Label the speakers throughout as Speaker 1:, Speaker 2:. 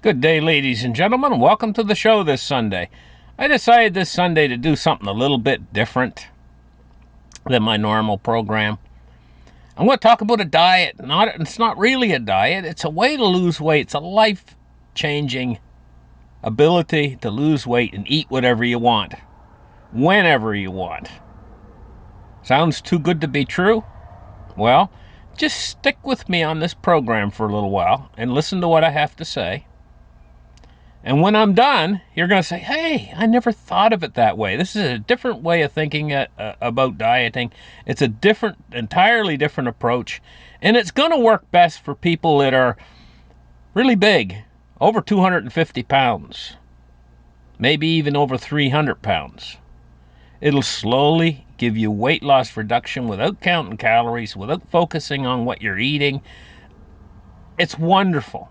Speaker 1: Good day, ladies and gentlemen. Welcome to the show this Sunday. I decided this Sunday to do something a little bit different than my normal program. I'm going to talk about a diet. It's not really a diet. It's a way to lose weight. It's a life-changing ability to lose weight and eat whatever you want, whenever you want. Sounds too good to be true? Well, just stick with me on this program for a little while and listen to what I have to say. And when I'm done, you're going to say, hey, I never thought of it that way. This is a different way of thinking about dieting. It's a entirely different approach. And it's going to work best for people that are really big, over 250 pounds, maybe even over 300 pounds. It'll slowly give you weight loss reduction without counting calories, without focusing on what you're eating. It's wonderful.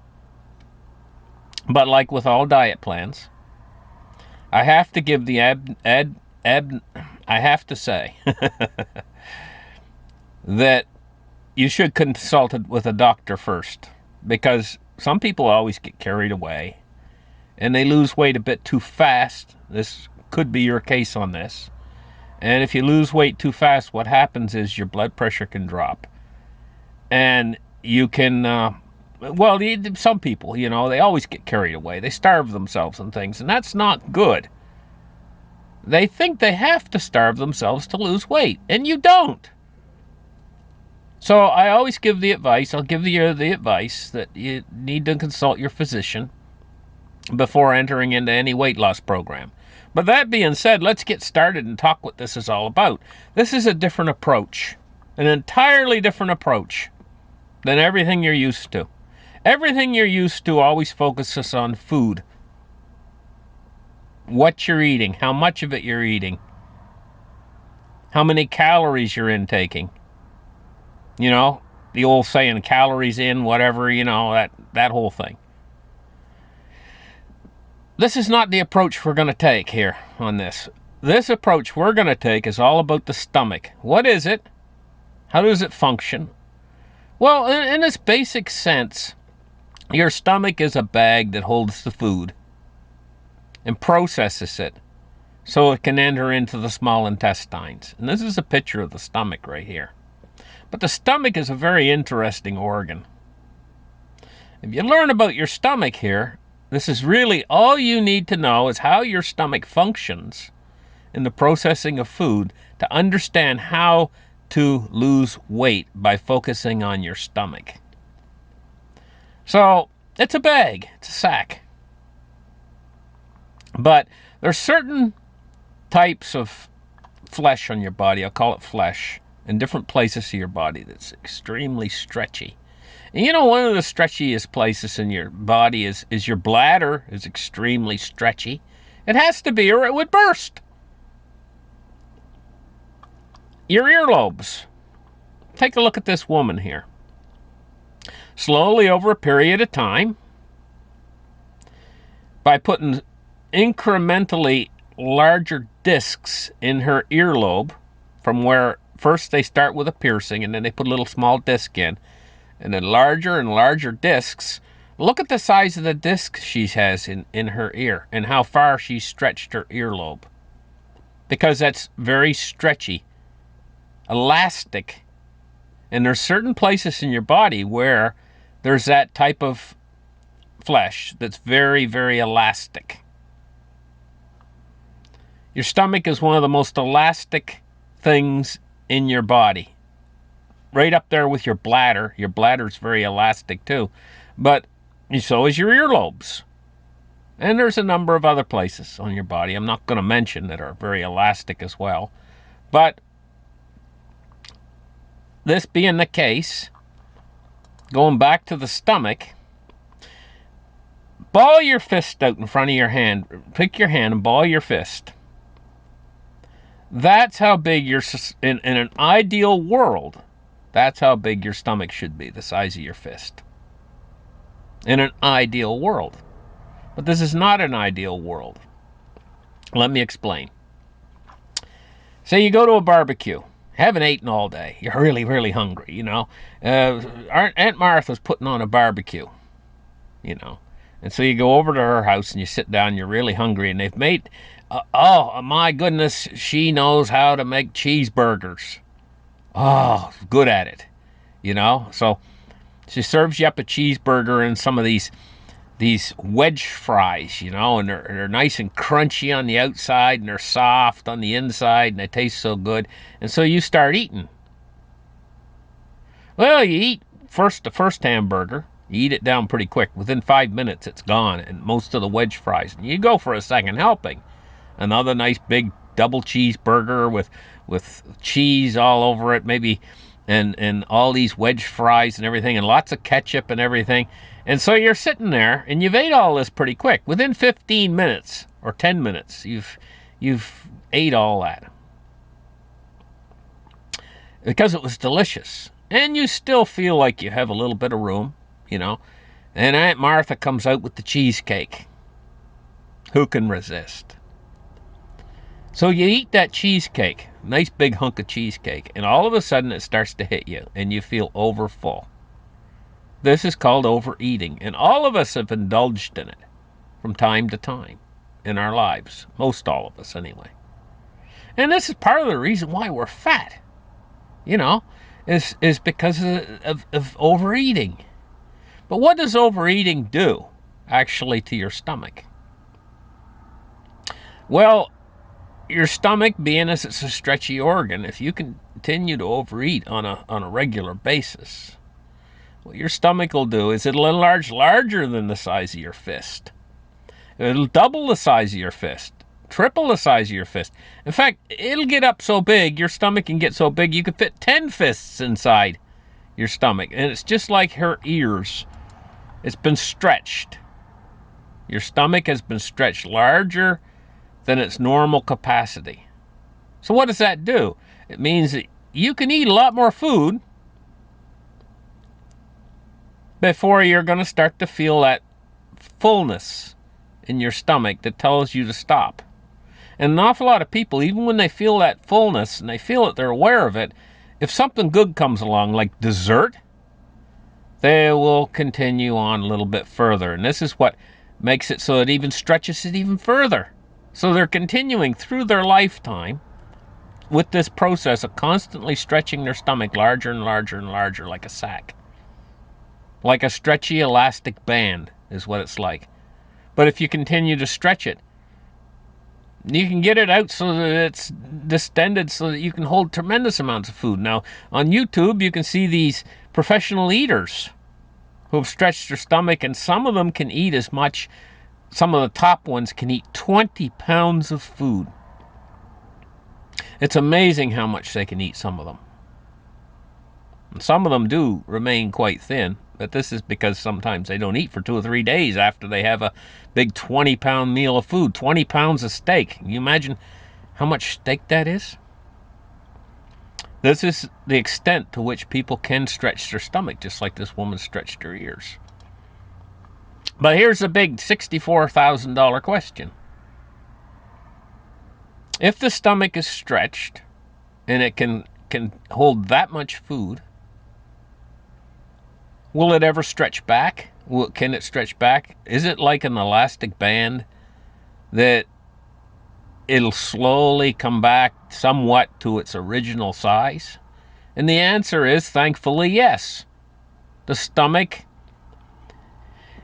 Speaker 1: But like with all diet plans, I have to give the I have to say that you should consult it with a doctor first, because some people always get carried away and they lose weight a bit too fast. This could be your case on this. And if you lose weight too fast, what happens is your blood pressure can drop. And you can some people, they always get carried away. They starve themselves and things, and that's not good. They think they have to starve themselves to lose weight, and you don't. So I always give the advice, I'll give you the advice that you need to consult your physician before entering into any weight loss program. But that being said, let's get started and talk what this is all about. This is a different approach, an entirely different approach than everything you're used to. Everything you're used to always focuses on food. What you're eating, how much of it you're eating, how many calories you're intaking. The old saying, calories in, whatever, that whole thing. This is not the approach we're going to take here on this. This approach we're going to take is all about the stomach. What is it? How does it function? Well, in its basic sense, your stomach is a bag that holds the food and processes it so it can enter into the small intestines. And this is a picture of the stomach right here. But the stomach is a very interesting organ. If you learn about your stomach here, this is really all you need to know is how your stomach functions in the processing of food to understand how to lose weight by focusing on your stomach. So, it's a bag, it's a sack. But there's certain types of flesh on your body, I'll call it flesh, in different places of your body that's extremely stretchy. And one of the stretchiest places in your body is your bladder is extremely stretchy. It has to be or it would burst. Your earlobes. Take a look at this woman here. Slowly over a period of time, by putting incrementally larger discs in her earlobe, from where first they start with a piercing and then they put a little small disc in, and then larger and larger discs. Look at the size of the disc she has in her ear and how far she stretched her earlobe, because that's very stretchy, elastic. And there's certain places in your body where there's that type of flesh that's very, very elastic. Your stomach is one of the most elastic things in your body. Right up there with your bladder. Your bladder's very elastic too. But so is your earlobes. And there's a number of other places on your body I'm not going to mention that are very elastic as well. But this being the case, going back to the stomach, ball your fist out in front of your hand. Pick your hand and ball your fist. That's how big in an ideal world, that's how big your stomach should be, the size of your fist. In an ideal world. But this is not an ideal world. Let me explain. Say you go to a barbecue. Haven't eaten all day. You're really, really hungry, Aunt Martha's putting on a barbecue, And so you go over to her house and you sit down, you're really hungry, and they've made, oh my goodness, she knows how to make cheeseburgers. Oh, good at it, you know? So she serves you up a cheeseburger and some of these wedge fries, you know, and they're nice and crunchy on the outside and they're soft on the inside and they taste so good. And so you start eating. Well, you eat the first hamburger. You eat it down pretty quick. Within 5 minutes, it's gone, and most of the wedge fries. And you go for a second helping. Another nice big double cheeseburger with cheese all over it, maybe, and all these wedge fries and everything, and lots of ketchup and everything. And so you're sitting there, and you've ate all this pretty quick. Within 15 minutes or 10 minutes, you've ate all that because it was delicious. And you still feel like you have a little bit of room, you know. And Aunt Martha comes out with the cheesecake. Who can resist? So you eat that cheesecake, nice big hunk of cheesecake, and all of a sudden it starts to hit you, and you feel overfull. This is called overeating, and all of us have indulged in it from time to time in our lives. Most all of us, anyway. And this is part of the reason why we're fat, you know, is because of overeating. But what does overeating do, actually, to your stomach? Well, your stomach, being as it's a stretchy organ, if you continue to overeat on a regular basis, what your stomach will do is it'll enlarge larger than the size of your fist. It'll double the size of your fist, triple the size of your fist. In fact, it'll get up so big, your stomach can get so big you can fit 10 fists inside your stomach. And it's just like her ears. It's been stretched. Your stomach has been stretched larger than its normal capacity. So what does that do? It means that you can eat a lot more food before you're going to start to feel that fullness in your stomach that tells you to stop. And an awful lot of people, even when they feel that fullness and they feel that they're aware of it, if something good comes along, like dessert, they will continue on a little bit further. And this is what makes it so it even stretches it even further. So they're continuing through their lifetime with this process of constantly stretching their stomach larger and larger and larger, like a sack. Like a stretchy elastic band is what it's like. But if you continue to stretch it, you can get it out so that it's distended so that you can hold tremendous amounts of food. Now, on YouTube, you can see these professional eaters who have stretched their stomach, and some of them can eat as much, some of the top ones can eat 20 pounds of food. It's amazing how much they can eat, some of them. And some of them do remain quite thin, but this is because sometimes they don't eat for 2 or 3 days after they have a big 20-pound meal of food, 20 pounds of steak. Can you imagine how much steak that is? This is the extent to which people can stretch their stomach, just like this woman stretched her ears. But here's the big $64,000 question. If the stomach is stretched and it can hold that much food, will it ever stretch back? Can it stretch back? Is it like an elastic band that it'll slowly come back somewhat to its original size? And the answer is, thankfully, yes. The stomach,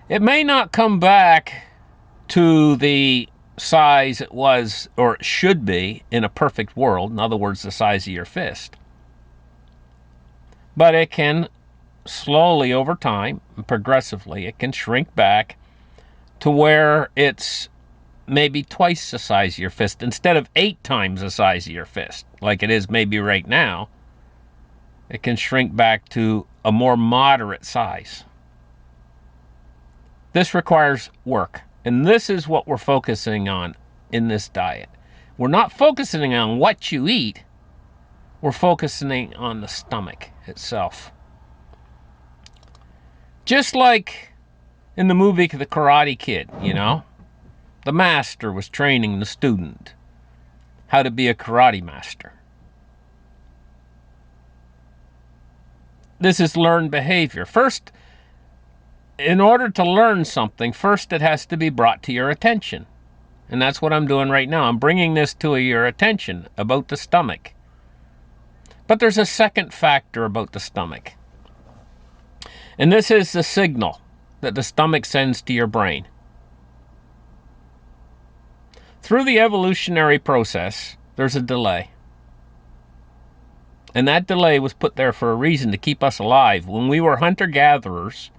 Speaker 1: it may not come back to the size it was, or it should be, in a perfect world. In other words, the size of your fist. But it can slowly, over time, progressively, it can shrink back to where it's maybe twice the size of your fist instead of 8 times the size of your fist, like it is maybe right now. It can shrink back to a more moderate size. This requires work, and this is what we're focusing on in this diet. We're not focusing on what you eat, we're focusing on the stomach itself. Just like in the movie The Karate Kid, you know? The master was training the student how to be a karate master. This is learned behavior. First, in order to learn something, first it has to be brought to your attention. And that's what I'm doing right now. I'm bringing this to your attention about the stomach. But there's a second factor about the stomach. And this is the signal that the stomach sends to your brain. Through the evolutionary process, there's a delay. And that delay was put there for a reason, to keep us alive. When we were hunter-gatherers,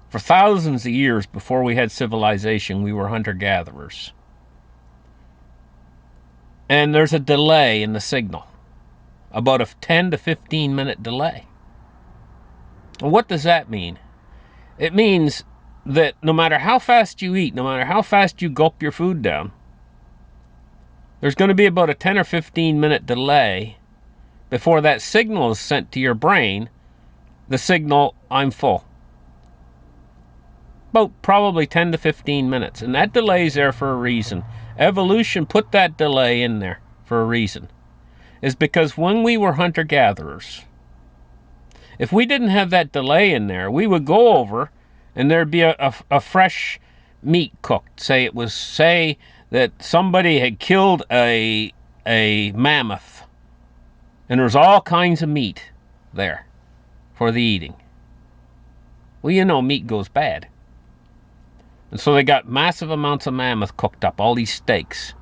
Speaker 1: for thousands of years before we had civilization, we were hunter-gatherers. And there's a delay in the signal, about a 10 to 15 minute delay. Well, what does that mean? It means that no matter how fast you eat, no matter how fast you gulp your food down, there's going to be about a 10 or 15 minute delay before that signal is sent to your brain, the signal, I'm full. About probably 10 to 15 minutes. And that delay's there for a reason. Evolution put that delay in there for a reason. Is because when we were hunter-gatherers, if we didn't have that delay in there, we would go over and there'd be a fresh meat cooked. Say that somebody had killed a mammoth, and there's all kinds of meat there for the eating. Well, you know, meat goes bad. And so they got massive amounts of mammoth cooked up, all these steaks.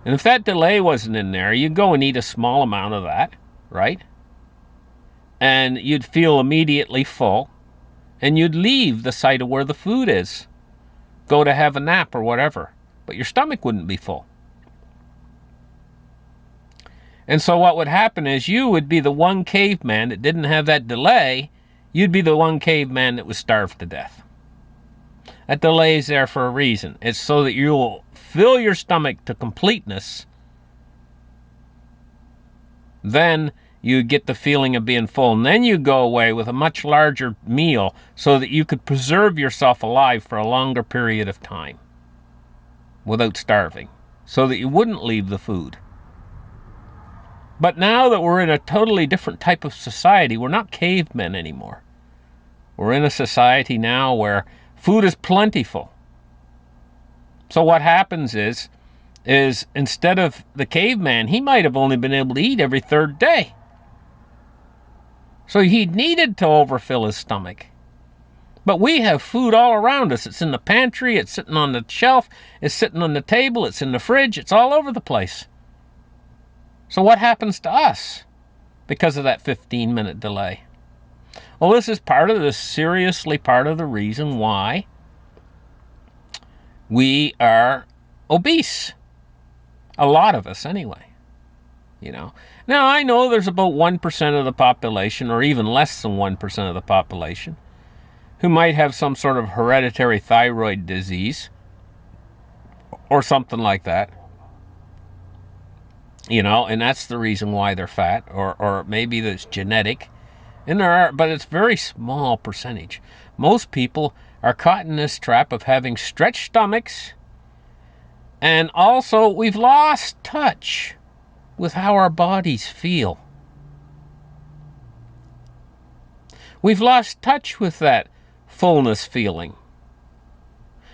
Speaker 1: And if that delay wasn't in there, you'd go and eat a small amount of that, right? And you'd feel immediately full, and you'd leave the site of where the food is, go to have a nap or whatever, but your stomach wouldn't be full. And so what would happen is you would be the one caveman that didn't have that delay. You'd be the one caveman that was starved to death. That delay is there for a reason. It's so that you'll fill your stomach to completeness. Then you get the feeling of being full. And then you go away with a much larger meal so that you could preserve yourself alive for a longer period of time without starving, so that you wouldn't leave the food. But now that we're in a totally different type of society, we're not cavemen anymore. We're in a society now where food is plentiful. So what happens is instead of the caveman, he might have only been able to eat every third day. So he needed to overfill his stomach. But we have food all around us. It's in the pantry, it's sitting on the shelf, it's sitting on the table, it's in the fridge, it's all over the place. So what happens to us because of that 15-minute delay? Well, this is seriously part of the reason why we are obese. A lot of us, anyway. You know. Now, I know there's about 1% of the population, or even less than 1% of the population, who might have some sort of hereditary thyroid disease, or something like that. You know, and that's the reason why they're fat, or maybe that's genetic. And but it's a very small percentage. Most people are caught in this trap of having stretched stomachs, and also we've lost touch with how our bodies feel. We've lost touch with that fullness feeling.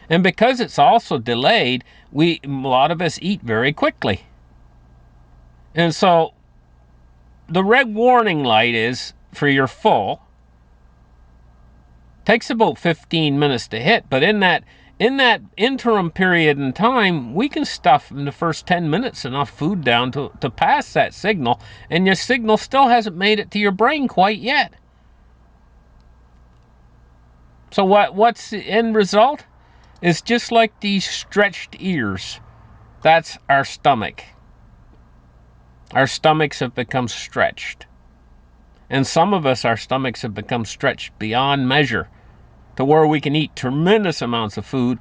Speaker 1: And because it's also delayed, a lot of us eat very quickly. And so the red warning light is for your full. Takes about 15 minutes to hit, but in that interim period in time, we can stuff in the first 10 minutes enough food down to pass that signal, and your signal still hasn't made it to your brain quite yet. So what's the end result? It's just like these stretched ears. That's our stomach. Our stomachs have become stretched. And some of us, our stomachs have become stretched beyond measure to where we can eat tremendous amounts of food,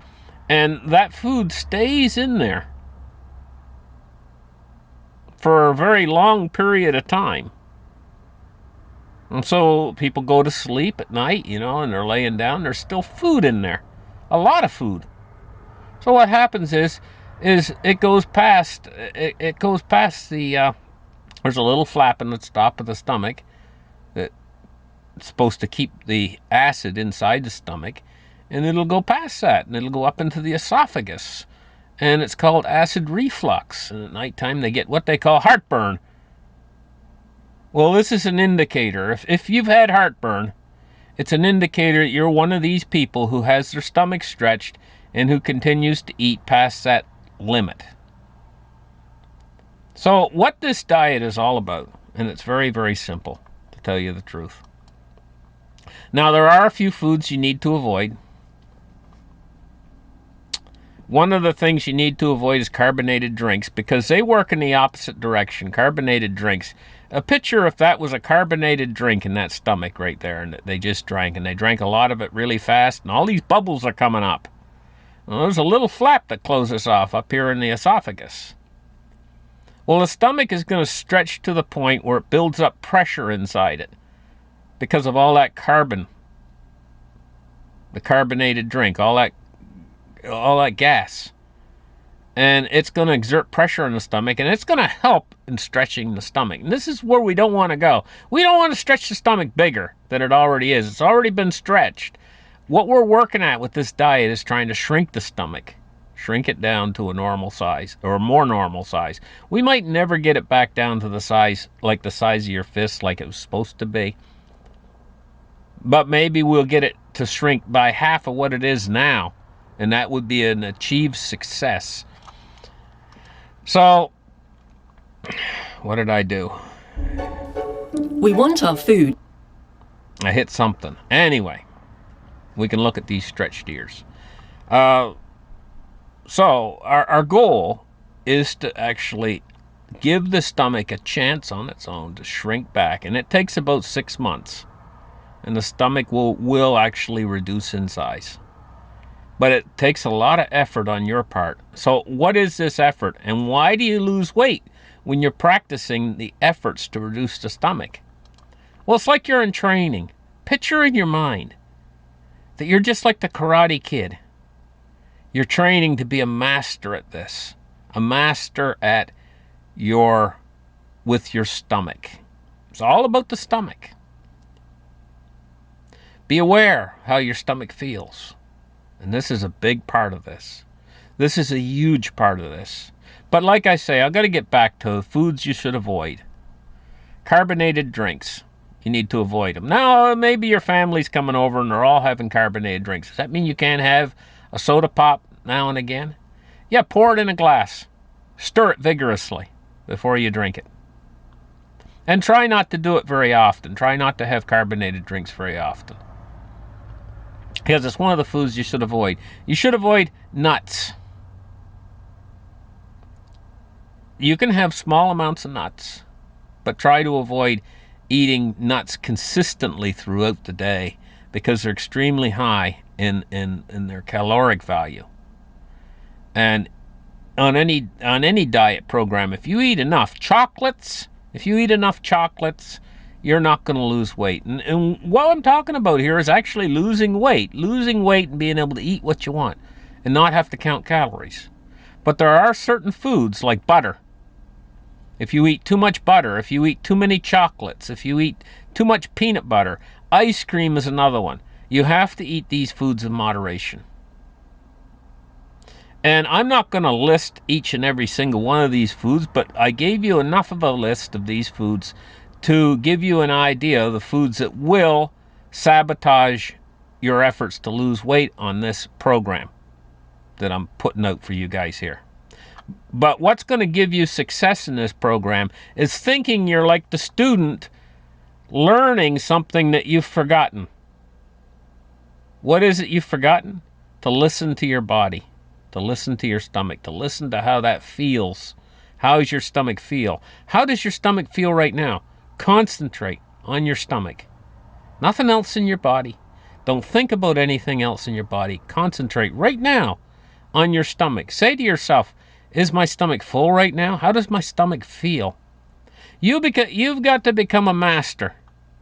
Speaker 1: and that food stays in there for a very long period of time. And so people go to sleep at night, you know, and they're laying down, there's still food in there. A lot of food. So what happens is it goes past the, there's a little flap in the top of the stomach It's supposed to keep the acid inside the stomach, and it'll go past that, and it'll go up into the esophagus. And it's called acid reflux. And at nighttime, they get what they call heartburn. Well, this is an indicator. If you've had heartburn, it's an indicator that you're one of these people who has their stomach stretched and who continues to eat past that limit. So what this diet is all about, and it's very, very simple, to tell you the truth. Now, there are a few foods you need to avoid. One of the things you need to avoid is carbonated drinks, because they work in the opposite direction. Carbonated drinks. A picture if that was a carbonated drink in that stomach right there, and they just drank, and they drank a lot of it really fast, and all these bubbles are coming up. Well, there's a little flap that closes off up here in the esophagus. Well, the stomach is going to stretch to the point where it builds up pressure inside it because of all that carbon, the carbonated drink, all that gas. And it's going to exert pressure on the stomach, and it's going to help in stretching the stomach. And this is where we don't want to go. We don't want to stretch the stomach bigger than it already is. It's already been stretched. What we're working at with this diet is trying to shrink the stomach, shrink it down to a normal size, or a more normal size. We might never get it back down to the size, like the size of your fist, like it was supposed to be. But maybe we'll get it to shrink by half of what it is now, and that would be an achieved success. So, what did I do?
Speaker 2: We want our food.
Speaker 1: I hit something. Anyway, we can look at these stretched ears. So, our goal is to actually give the stomach a chance on its own to shrink back, and it takes about 6 months. And the stomach will actually reduce in size. But it takes a lot of effort on your part. So what is this effort? And why do you lose weight when you're practicing the efforts to reduce the stomach? Well, it's like you're in training. Picture in your mind that you're just like the Karate Kid. You're training to be a master at this. A master at with your stomach. It's all about the stomach. Be aware how your stomach feels. And this is a big part of this. This is a huge part of this. But like I say, I've got to get back to foods you should avoid. Carbonated drinks. You need to avoid them. Now, maybe your family's coming over and they're all having carbonated drinks. Does that mean you can't have a soda pop now and again? Yeah, pour it in a glass. Stir it vigorously before you drink it. And try not to do it very often. Try not to have carbonated drinks very often. Because it's one of the foods you should avoid. You should avoid nuts. You can have small amounts of nuts, but try to avoid eating nuts consistently throughout the day because they're extremely high in their caloric value. And on any diet program, if you eat enough chocolates, you're not going to lose weight. And what I'm talking about here is actually losing weight and being able to eat what you want and not have to count calories. But there are certain foods like butter. If you eat too much butter, if you eat too many chocolates, if you eat too much peanut butter, ice cream is another one. You have to eat these foods in moderation. And I'm not going to list each and every single one of these foods, but I gave you enough of a list of these foods to give you an idea of the foods that will sabotage your efforts to lose weight on this program that I'm putting out for you guys here. But what's going to give you success in this program is thinking you're like the student learning something that you've forgotten. What is it you've forgotten? To listen to your body, to listen to your stomach, to listen to how that feels. How does your stomach feel? How does your stomach feel right now? Concentrate on your stomach. Nothing else in your body. Don't think about anything else in your body. Concentrate right now on your stomach. Say to yourself, is my stomach full right now? How does my stomach feel? You've got to become a master.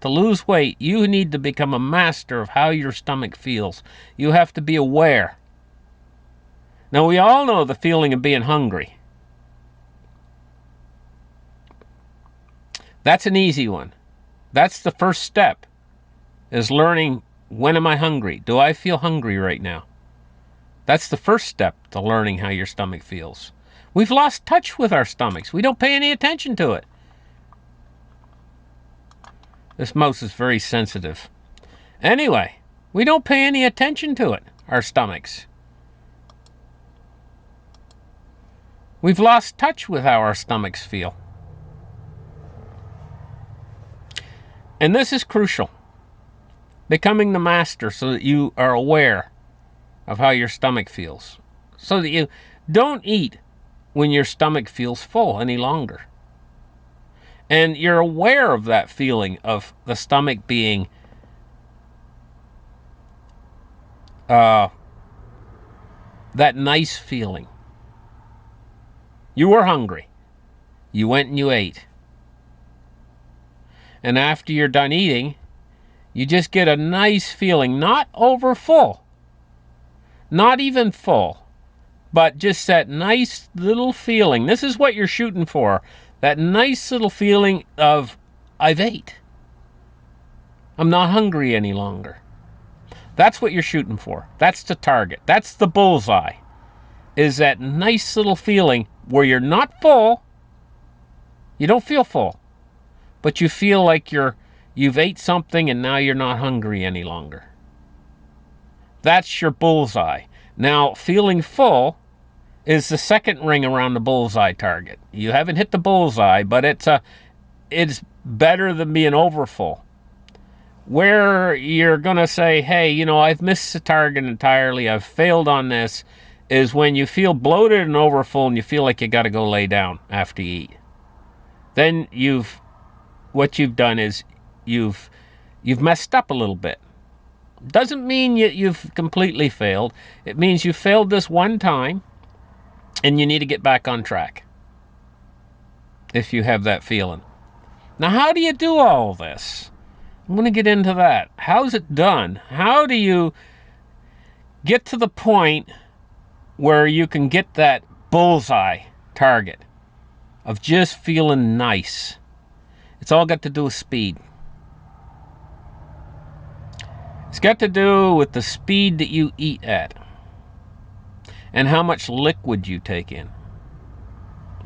Speaker 1: To lose weight, you need to become a master of how your stomach feels. You have to be aware. Now, we all know the feeling of being hungry. That's an easy one. That's the first step is learning, when am I hungry? Do I feel hungry right now? That's the first step to learning how your stomach feels. We've lost touch with our stomachs. We don't pay any attention to it. This mouse is very sensitive. Anyway, we don't pay any attention to it, our stomachs. We've lost touch with how our stomachs feel. And this is crucial. Becoming the master so that you are aware of how your stomach feels. So that you don't eat when your stomach feels full any longer. And you're aware of that feeling of the stomach being that nice feeling. You were hungry. You went and you ate. And after you're done eating, you just get a nice feeling, not over full, not even full, but just that nice little feeling. This is what you're shooting for. That nice little feeling of, I've ate. I'm not hungry any longer. That's what you're shooting for. That's the target. That's the bullseye. Is that nice little feeling where you're not full. You don't feel full. But you feel like you've ate something and now you're not hungry any longer. That's your bullseye. Now, feeling full is the second ring around the bullseye target. You haven't hit the bullseye, but it's better than being overfull. Where you're going to say, hey, I've missed the target entirely, I've failed on this, is when you feel bloated and overfull and you feel like you got to go lay down after you eat. Then what you've done is you've messed up a little bit. Doesn't mean you've completely failed. It means you failed this one time and you need to get back on track if you have that feeling. Now, how do you do all this? I'm going to get into that. How's it done? How do you get to the point where you can get that bullseye target of just feeling nice? It's all got to do with speed. It's got to do with the speed that you eat at and how much liquid you take in.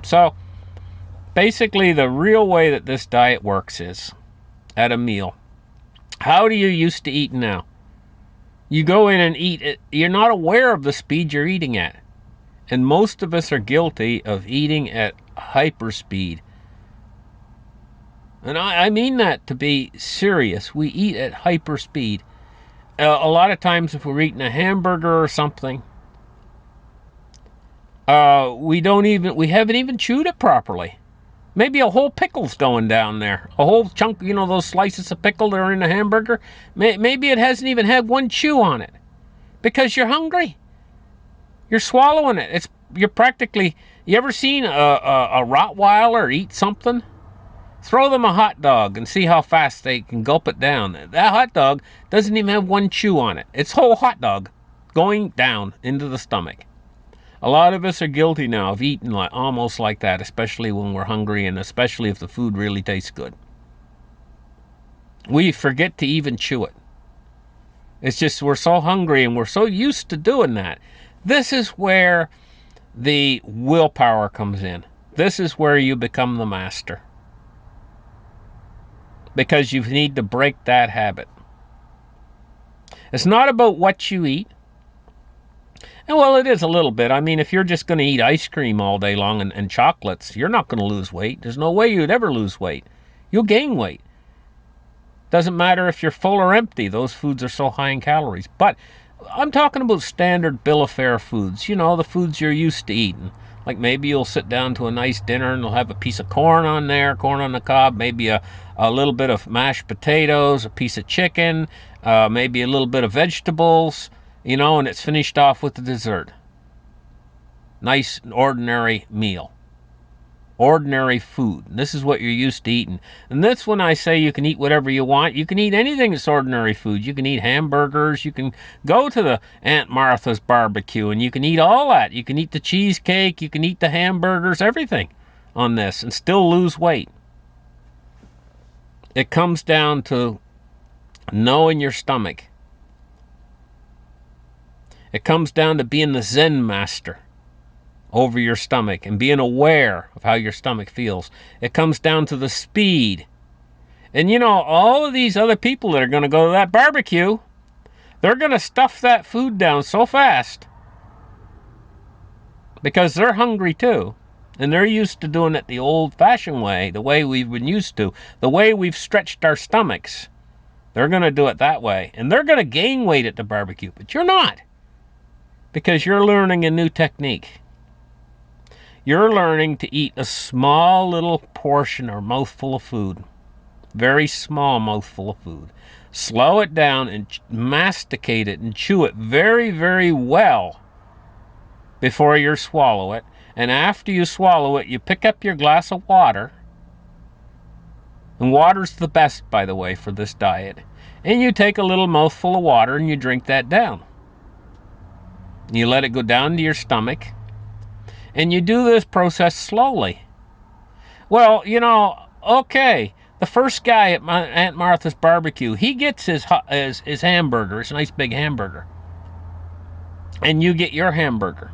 Speaker 1: So, basically, the real way that this diet works is at a meal. How do you used to eat now? You go in and eat it. You're not aware of the speed you're eating at. And most of us are guilty of eating at hyperspeed. And I mean that to be serious. We eat at hyperspeed. A lot of times if we're eating a hamburger or something, we haven't even chewed it properly. Maybe a whole pickle's going down there. A whole chunk, those slices of pickle that are in a hamburger. Maybe it hasn't even had one chew on it. Because you're hungry. You're swallowing it. You ever seen a Rottweiler eat something? Throw them a hot dog and see how fast they can gulp it down. That hot dog doesn't even have one chew on it. It's whole hot dog going down into the stomach. A lot of us are guilty now of eating almost like that, especially when we're hungry and especially if the food really tastes good. We forget to even chew it. It's just we're so hungry and we're so used to doing that. This is where the willpower comes in. This is where you become the master. Because you need to break that habit. It's not about what you eat. And well, it is a little bit. I mean, if you're just going to eat ice cream all day long and chocolates, you're not going to lose weight. There's no way you'd ever lose weight. You'll gain weight. Doesn't matter if you're full or empty. Those foods are so high in calories. But I'm talking about standard bill of fare foods. The foods you're used to eating. Like maybe you'll sit down to a nice dinner and they'll have a piece of corn on there, corn on the cob, maybe a little bit of mashed potatoes, a piece of chicken, maybe a little bit of vegetables, and it's finished off with the dessert. Nice, ordinary meal. Ordinary food. This is what you're used to eating. And that's when I say you can eat whatever you want. You can eat anything that's ordinary food. You can eat hamburgers. You can go to the Aunt Martha's barbecue and you can eat all that. You can eat the cheesecake. You can eat the hamburgers, everything on this and still lose weight. It comes down to knowing your stomach. It comes down to being the Zen master over your stomach and being aware of how your stomach feels. It comes down to the speed. And all of these other people that are going to go to that barbecue, they're going to stuff that food down so fast because they're hungry too. And they're used to doing it the old-fashioned way, the way we've been used to, the way we've stretched our stomachs. They're going to do it that way. And they're going to gain weight at the barbecue, but you're not, because you're learning a new technique. You're learning to eat a small little portion or mouthful of food. Very small mouthful of food. Slow it down and masticate it and chew it very, very well before you swallow it. And after you swallow it, you pick up your glass of water. And water's the best, by the way, for this diet. And you take a little mouthful of water and you drink that down. You let it go down to your stomach. And you do this process slowly. Well, okay, the first guy at my Aunt Martha's barbecue, he gets his hamburger, his nice big hamburger. And you get your hamburger.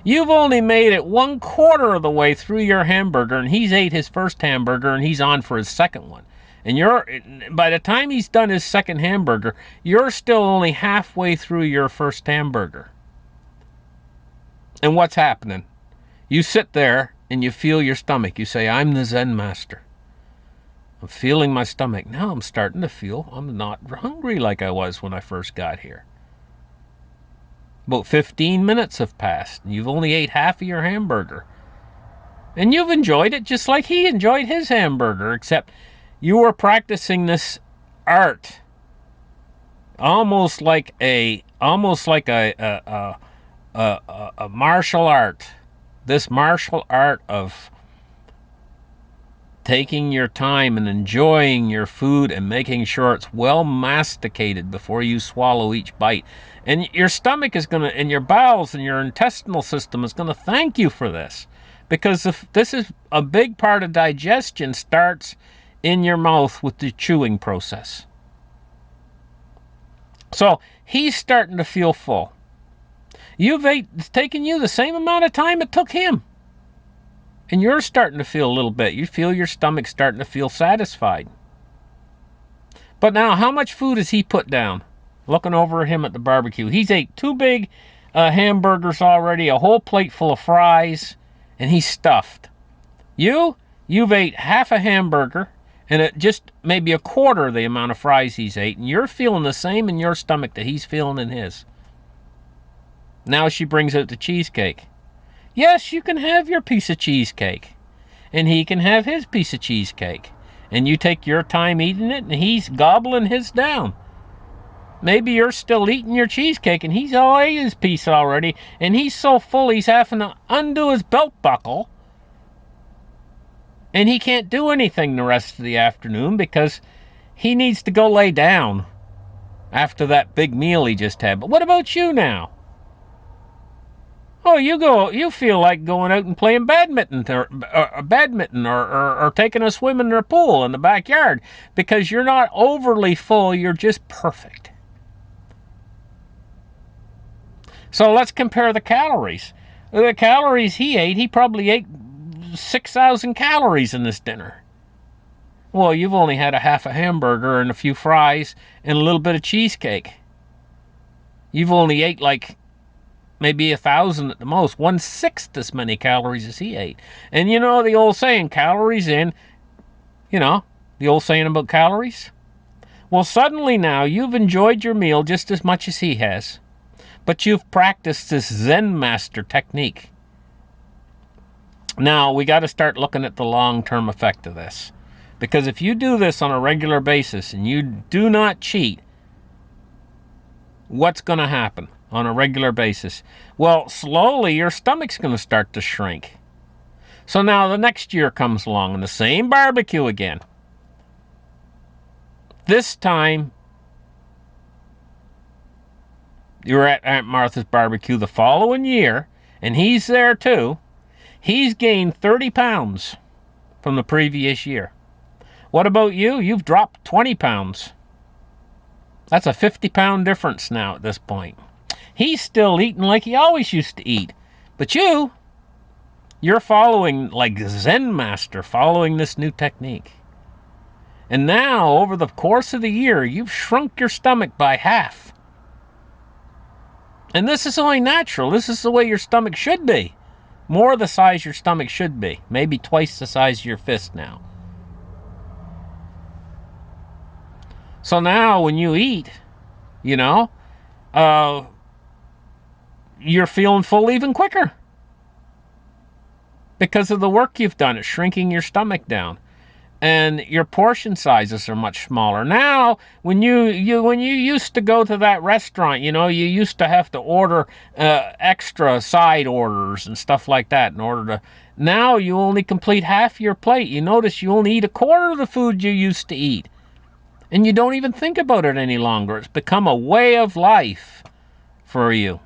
Speaker 1: You've only made it 1/4 of the way through your hamburger, and he's ate his first hamburger, and he's on for his second one. And by the time he's done his second hamburger, you're still only halfway through your first hamburger. And what's happening? You sit there and you feel your stomach. You say, I'm the Zen master. I'm feeling my stomach. Now I'm starting to feel I'm not hungry like I was when I first got here. About 15 minutes have passed, and you've only ate half of your hamburger. And you've enjoyed it just like he enjoyed his hamburger, except you were practicing this art, almost like a martial art. This martial art of taking your time and enjoying your food and making sure it's well masticated before you swallow each bite. And your stomach is going to, and your bowels and your intestinal system is going to thank you for this. Because this is a big part of digestion starts in your mouth with the chewing process. So he's starting to feel full. It's taken you the same amount of time it took him. And you're starting to feel a little bit. You feel your stomach starting to feel satisfied. But now, how much food has he put down? Looking over at him at the barbecue. He's ate 2 big hamburgers already, a whole plate full of fries, and he's stuffed. You've ate half a hamburger, and it just maybe 1/4 of the amount of fries he's ate, and you're feeling the same in your stomach that he's feeling in his. Now she brings out the cheesecake. Yes, you can have your piece of cheesecake, and he can have his piece of cheesecake, and you take your time eating it, and he's gobbling his down. Maybe you're still eating your cheesecake, and he's all ate his piece already, and he's so full he's having to undo his belt buckle, and he can't do anything the rest of the afternoon because he needs to go lay down after that big meal he just had. But what about you now? Oh, you feel like going out and playing badminton or taking a swim in the pool in the backyard because you're not overly full, you're just perfect. So let's compare the calories. The calories he probably ate 6,000 calories in this dinner. Well, you've only had a half a hamburger and a few fries and a little bit of cheesecake. You've only ate like maybe 1,000 at the most, 1/6 as many calories as he ate. And the old saying, calories in, the old saying about calories? Well, suddenly now you've enjoyed your meal just as much as he has, but you've practiced this Zen master technique. Now, we got to start looking at the long-term effect of this. Because if you do this on a regular basis and you do not cheat, what's going to happen on a regular basis? Well, slowly your stomach's going to start to shrink. So now the next year comes along and the same barbecue again. This time, you're at Aunt Martha's barbecue the following year, and he's there too. He's gained 30 pounds from the previous year. What about you? You've dropped 20 pounds. That's a 50-pound difference now at this point. He's still eating like he always used to eat. But you're following like Zen master, following this new technique. And now, over the course of the year, you've shrunk your stomach by half. And this is only natural. This is the way your stomach should be. More the size your stomach should be. Maybe twice the size of your fist now. So now when you eat, you're feeling full even quicker. Because of the work you've done at shrinking your stomach down. And your portion sizes are much smaller. Now, when you used to go to that restaurant, you used to have to order extra side orders and stuff like that in order to... Now you only complete half your plate. You notice you only eat a quarter of the food you used to eat. And you don't even think about it any longer. It's become a way of life for you.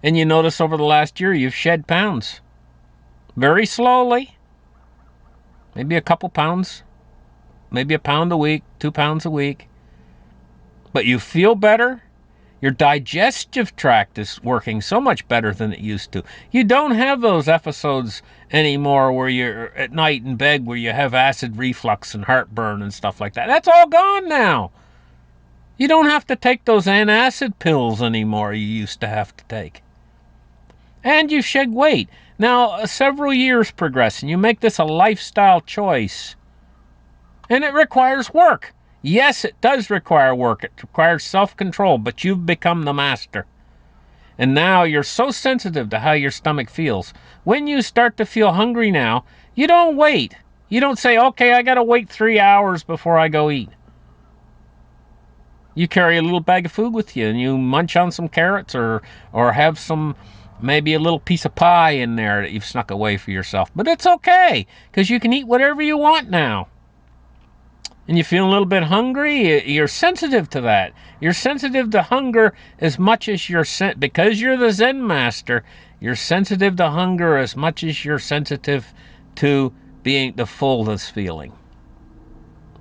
Speaker 1: And you notice over the last year you've shed pounds. Very slowly. Maybe a couple pounds, maybe a pound a week, 2 pounds a week. But you feel better. Your digestive tract is working so much better than it used to. You don't have those episodes anymore where you're at night in bed where you have acid reflux and heartburn and stuff like that. That's all gone now. You don't have to take those antacid pills anymore you used to have to take. And you shed weight. Now, several years progress, and you make this a lifestyle choice. And it requires work. Yes, it does require work. It requires self-control, but you've become the master. And now you're so sensitive to how your stomach feels. When you start to feel hungry now, you don't wait. You don't say, okay, I got to wait 3 hours before I go eat. You carry a little bag of food with you, and you munch on some carrots or have some... maybe a little piece of pie in there that you've snuck away for yourself. But it's okay, because you can eat whatever you want now. And you feel a little bit hungry, you're sensitive to that. You're sensitive to hunger as much as because you're the Zen master, you're sensitive to hunger as much as you're sensitive to being the fullness feeling.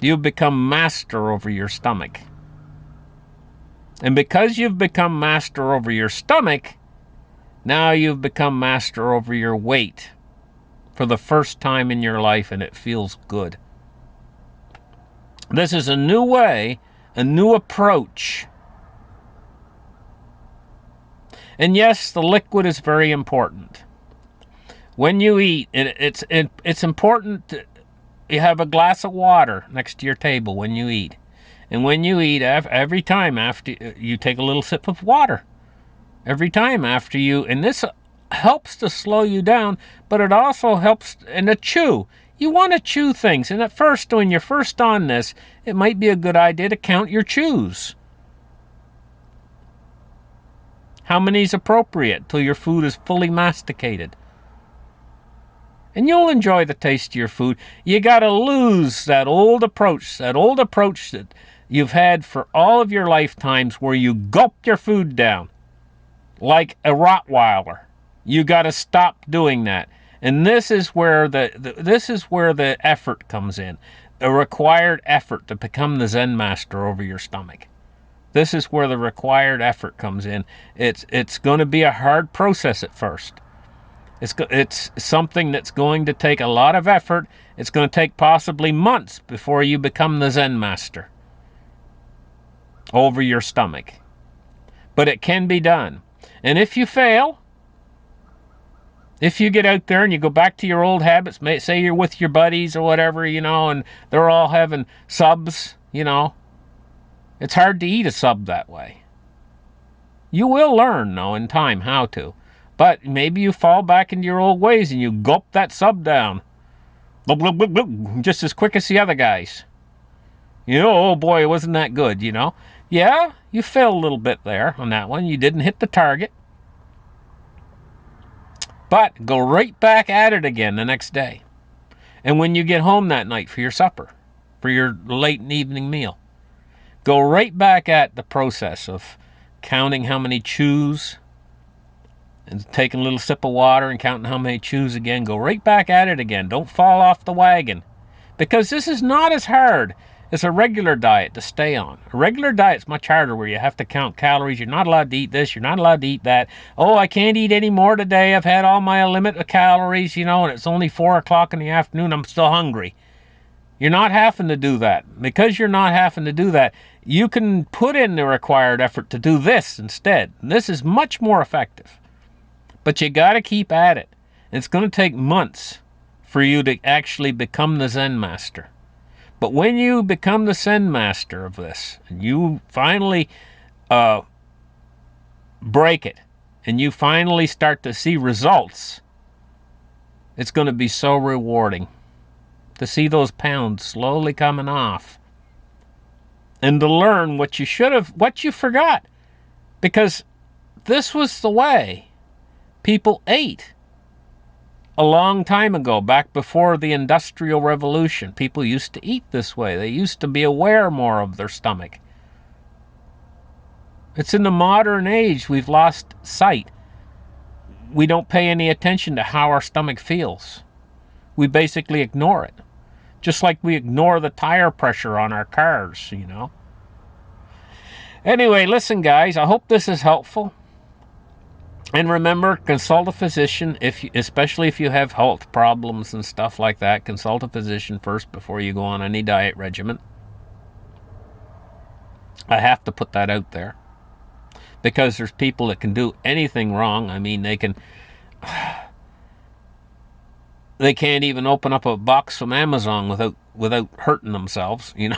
Speaker 1: You've become master over your stomach. And because you've become master over your stomach, now you've become master over your weight for the first time in your life, and it feels good. This is a new way, a new approach. And yes, the liquid is very important. When you eat, it's important that you have a glass of water next to your table when you eat. And when you eat, every time after you take a little sip of water. Every time after you, and this helps to slow you down, but it also helps in a chew. You want to chew things, and at first, when you're first on this, it might be a good idea to count your chews. How many is appropriate till your food is fully masticated? And you'll enjoy the taste of your food. You got to lose that old approach that you've had for all of your lifetimes where you gulp your food down like a Rottweiler. You got to stop doing that. And this is where the effort comes in. A required effort to become the Zen master over your stomach. This is where the required effort comes in. It's going to be a hard process at first. It's something that's going to take a lot of effort. It's going to take possibly months before you become the Zen master over your stomach. But it can be done. And if you fail, if you get out there and you go back to your old habits, say you're with your buddies or whatever, and they're all having subs, it's hard to eat a sub that way. You will learn, though, in time how to. But maybe you fall back into your old ways and you gulp that sub down. Just as quick as the other guys. Oh boy, it wasn't that good, Yeah, you failed a little bit there on that one. You didn't hit the target. But go right back at it again the next day. And when you get home that night for your supper, for your late evening meal, go right back at the process of counting how many chews and taking a little sip of water and counting how many chews again. Go right back at it again. Don't fall off the wagon. Because this is not as hard It's a regular diet to stay on. A regular diet's much harder, where you have to count calories. You're not allowed to eat this. You're not allowed to eat that. Oh, I can't eat any more today. I've had all my limit of calories, and it's only 4 o'clock in the afternoon. I'm still hungry. You're not having to do that. Because you're not having to do that, you can put in the required effort to do this instead. And this is much more effective. But you got to keep at it. It's going to take months for you to actually become the Zen master. But when you become the Zen master of this, and you finally break it, and you finally start to see results, it's going to be so rewarding to see those pounds slowly coming off, and to learn what you forgot. Because this was the way people ate a long time ago, back before the Industrial Revolution. People used to eat this way. They used to be aware more of their stomach. It's in the modern age we've lost sight. We don't pay any attention to how our stomach feels. We basically ignore it. Just like we ignore the tire pressure on our cars, Anyway, listen, guys, I hope this is helpful. And remember, consult a physician, especially if you have health problems and stuff like that. Consult a physician first before you go on any diet regimen. I have to put that out there, because there's people that can do anything wrong. I mean, they can't even open up a box from Amazon without hurting themselves, You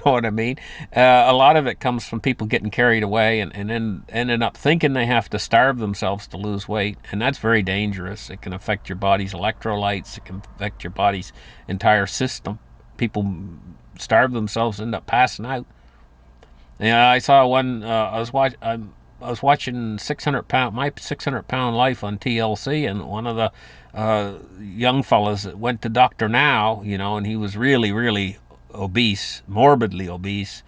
Speaker 1: know what I mean? A lot of it comes from people getting carried away and then ending up thinking they have to starve themselves to lose weight. And that's very dangerous. It can affect your body's electrolytes. It can affect your body's entire system. People starve themselves, end up passing out. Yeah, I saw one. I was watching 600-pound my 600-pound life on TLC, and one of the young fellas that went to Dr. Now, and he was really, really obese, morbidly obese.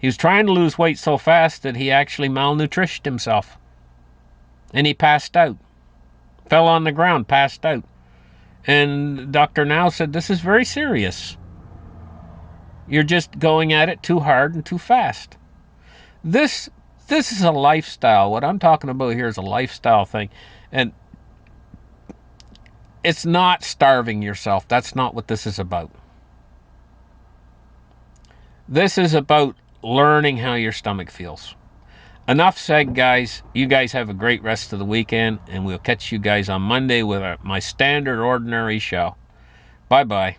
Speaker 1: He was trying to lose weight so fast that he actually malnourished himself. And he passed out. Fell on the ground, passed out. And Dr. Now said, this is very serious. You're just going at it too hard and too fast. This is a lifestyle. What I'm talking about here is a lifestyle thing. And it's not starving yourself. That's not what this is about. This is about learning how your stomach feels. Enough said, guys. You guys have a great rest of the weekend, and we'll catch you guys on Monday with my standard ordinary show. Bye-bye.